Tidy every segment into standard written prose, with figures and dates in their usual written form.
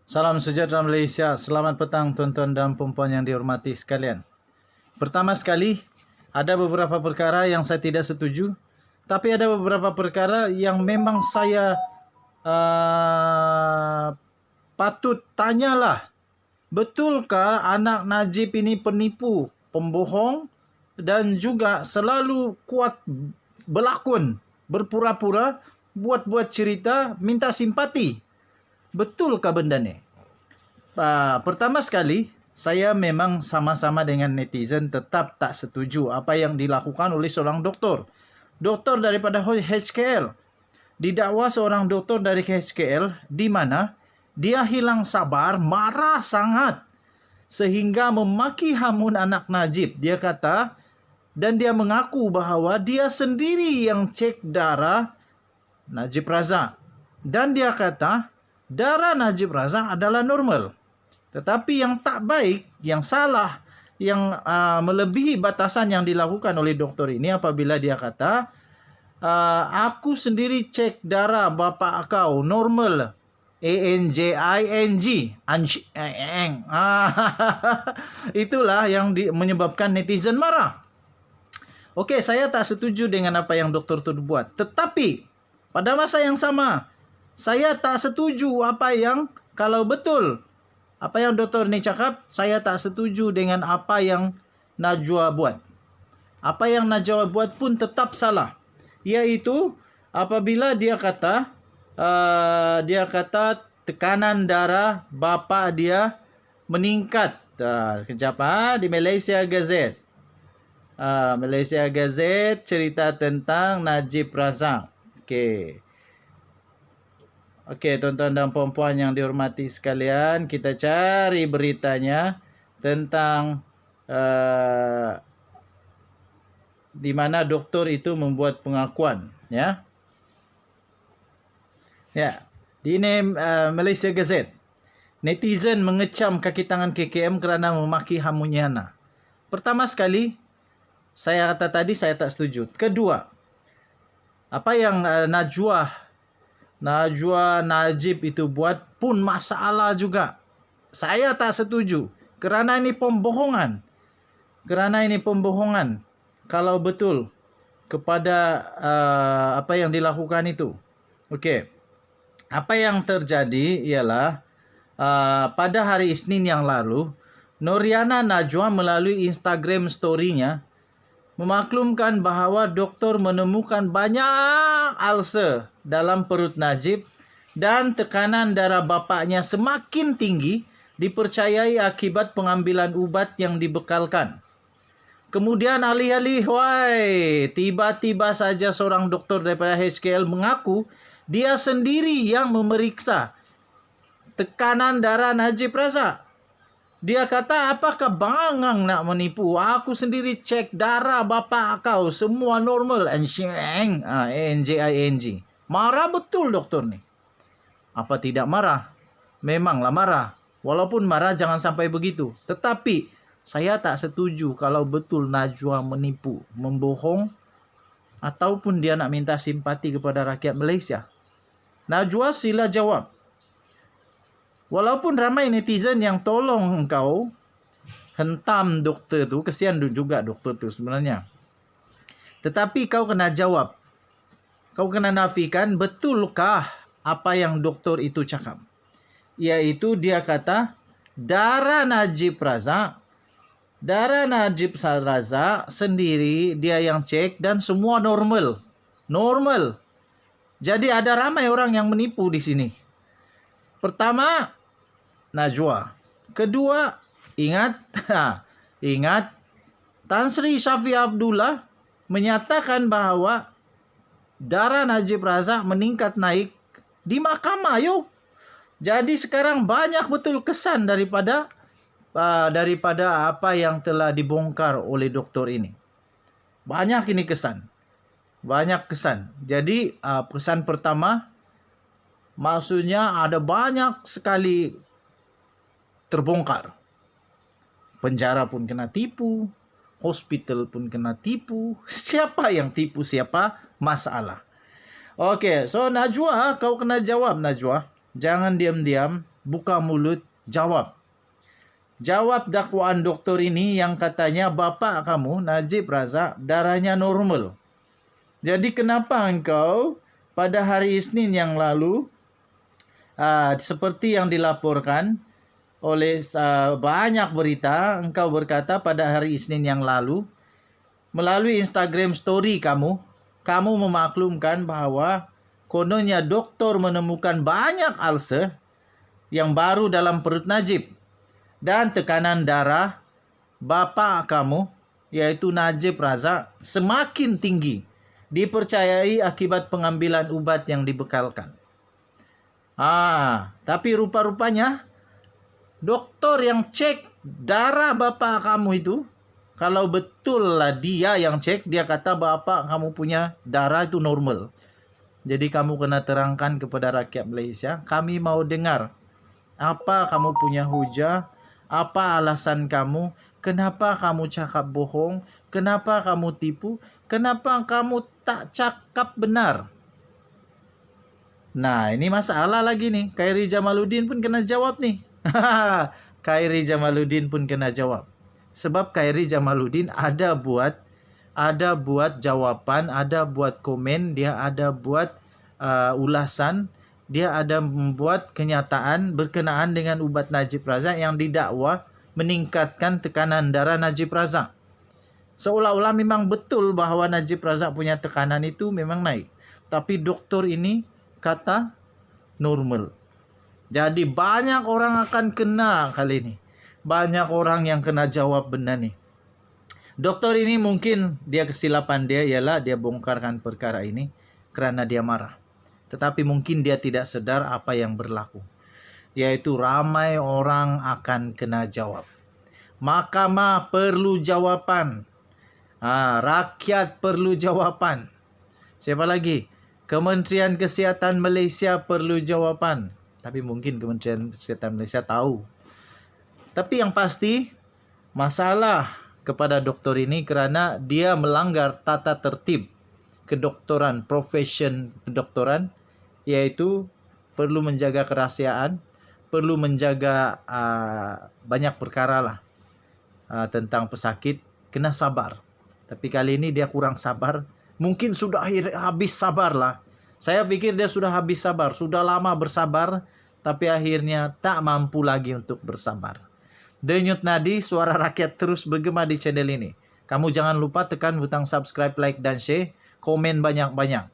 Salam sejahtera Malaysia. Selamat petang tuan-tuan dan puan-puan yang dihormati sekalian. Pertama sekali, ada beberapa perkara yang saya tidak setuju, tapi ada beberapa perkara yang memang saya patut tanyalah. Betulkah anak Najib ini penipu, pembohong dan juga selalu kuat berlakon, berpura-pura, buat-buat cerita, minta simpati? Betulkah benda ni? Pertama sekali, saya memang sama-sama dengan netizen tetap tak setuju apa yang dilakukan oleh seorang doktor. Doktor daripada HKL. Didakwa seorang doktor dari HKL di mana dia hilang sabar, marah sangat sehingga memaki hamun anak Najib. Dia kata dan dia mengaku bahawa dia sendiri yang cek darah Najib Razak. Dan dia kata darah Najib Razak adalah normal. Tetapi yang tak baik, yang salah, yang melebihi batasan yang dilakukan oleh doktor ini apabila dia kata, aku sendiri cek darah bapa kau normal. ANJING. Itulah yang menyebabkan netizen marah. Okey, saya tak setuju dengan apa yang doktor itu buat. Tetapi pada masa yang sama, saya tak setuju apa yang, kalau betul apa yang doktor ni cakap, saya tak setuju dengan apa yang Najwa buat. Apa yang Najwa buat pun tetap salah. Iaitu apabila dia kata tekanan darah bapa dia meningkat. Kejap di Malaysia Gazette. Malaysia Gazette cerita tentang Najib Razak. Okey, tuan-tuan dan puan-puan yang dihormati sekalian, kita cari beritanya tentang di mana doktor itu membuat pengakuan, ya. Ya, di ini Malaysia Gazette. Netizen mengecam kaki tangan KKM kerana memaki hamunya. Pertama sekali, saya kata tadi saya tak setuju. Kedua, apa yang Najwa Najib itu buat pun masalah juga. Saya tak setuju kerana ini pembohongan. Kalau betul kepada apa yang dilakukan itu. Okey. Apa yang terjadi ialah pada hari Isnin yang lalu, Noriana Najwa melalui Instagram story-nya memaklumkan bahawa doktor menemukan banyak ulcer dalam perut Najib dan tekanan darah bapaknya semakin tinggi dipercayai akibat pengambilan ubat yang dibekalkan. Kemudian alih-alih, tiba-tiba saja seorang doktor daripada HKL mengaku dia sendiri yang memeriksa tekanan darah Najib Razak. Dia kata, apakah bangang nak menipu? Aku sendiri cek darah bapa kau. Semua normal. ANJING. Marah betul doktor ni. Apa tidak marah? Memanglah marah. Walaupun marah jangan sampai begitu. Tetapi saya tak setuju kalau betul Najwa menipu, membohong, ataupun dia nak minta simpati kepada rakyat Malaysia. Najwa, sila jawab. Walaupun ramai netizen yang tolong engkau hentam doktor tu, kesian juga doktor tu sebenarnya. Tetapi kau kena jawab. Kau kena nafikan betulkah apa yang doktor itu cakap. Iaitu dia kata darah Najib Razak sendiri dia yang cek dan semua normal. Normal. Jadi ada ramai orang yang menipu di sini. Pertama, Najwa. Kedua, ingat Tan Sri Syafiq Abdullah menyatakan bahawa darah Najib Razak meningkat naik di mahkamah. Jadi sekarang banyak betul kesan daripada apa yang telah dibongkar oleh doktor ini. Banyak ini kesan. Jadi pesan pertama, maksudnya ada banyak sekali terbongkar. Penjara pun kena tipu, hospital pun kena tipu. Siapa yang tipu siapa? Masalah. Okey, so Najwa, kau kena jawab Najwa. Jangan diam-diam. buka mulut, jawab. Jawab dakwaan doktor ini yang katanya bapak kamu, Najib Razak, darahnya normal. Jadi kenapa engkau pada hari Isnin yang lalu, seperti yang dilaporkan oleh banyak berita, engkau berkata pada hari Isnin yang lalu, melalui Instagram story kamu memaklumkan bahwa kononnya doktor menemukan banyak ulcer yang baru dalam perut Najib. Dan tekanan darah bapak kamu, yaitu Najib Razak, semakin tinggi. Dipercayai akibat pengambilan ubat yang dibekalkan. Tapi rupa-rupanya doktor yang cek darah bapak kamu itu, kalau betul lah dia yang cek, dia kata bapak kamu punya darah itu normal. Jadi kamu kena terangkan kepada rakyat Malaysia, kami mau dengar apa kamu punya hujah, apa alasan kamu, kenapa kamu cakap bohong, kenapa kamu tipu, kenapa kamu tak cakap benar. Nah, ini masalah lagi nih. Khairi Jamaluddin pun kena jawab nih. Khairi Jamaluddin pun kena jawab. Sebab Khairi Jamaluddin ada buat jawapan, ada buat komen, dia ada buat ulasan, dia ada membuat kenyataan berkenaan dengan ubat Najib Razak yang didakwa meningkatkan tekanan darah Najib Razak. Seolah-olah memang betul bahwa Najib Razak punya tekanan itu memang naik. Tapi doktor ini kata normal. Jadi banyak orang akan kena kali ini. Banyak orang yang kena jawab benar nih. Doktor ini mungkin kesilapan dia ialah dia bongkarkan perkara ini kerana dia marah. Tetapi mungkin dia tidak sedar apa yang berlaku. Yaitu ramai orang akan kena jawab. Mahkamah perlu jawapan. Rakyat perlu jawapan. Siapa lagi? Kementerian Kesihatan Malaysia perlu jawapan. Tapi mungkin Kementerian Kesihatan Malaysia tahu. Tapi yang pasti, masalah kepada doktor ini kerana dia melanggar tata tertib kedoktoran, profesion kedoktoran, iaitu perlu menjaga kerahsiaan, perlu menjaga banyak perkara lah tentang pesakit, kena sabar. Tapi kali ini dia kurang sabar. Mungkin sudah habis sabar lah. Saya pikir dia sudah habis sabar, sudah lama bersabar, tapi akhirnya tak mampu lagi untuk bersabar. Denyut nadi suara rakyat terus bergema di channel ini. Kamu jangan lupa tekan butang subscribe, like dan share, komen banyak-banyak.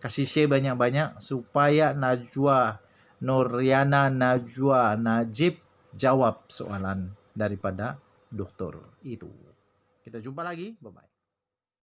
Kasih share banyak-banyak supaya Noriana Najwa Najib jawab soalan daripada doktor itu. Kita jumpa lagi. Bye-bye.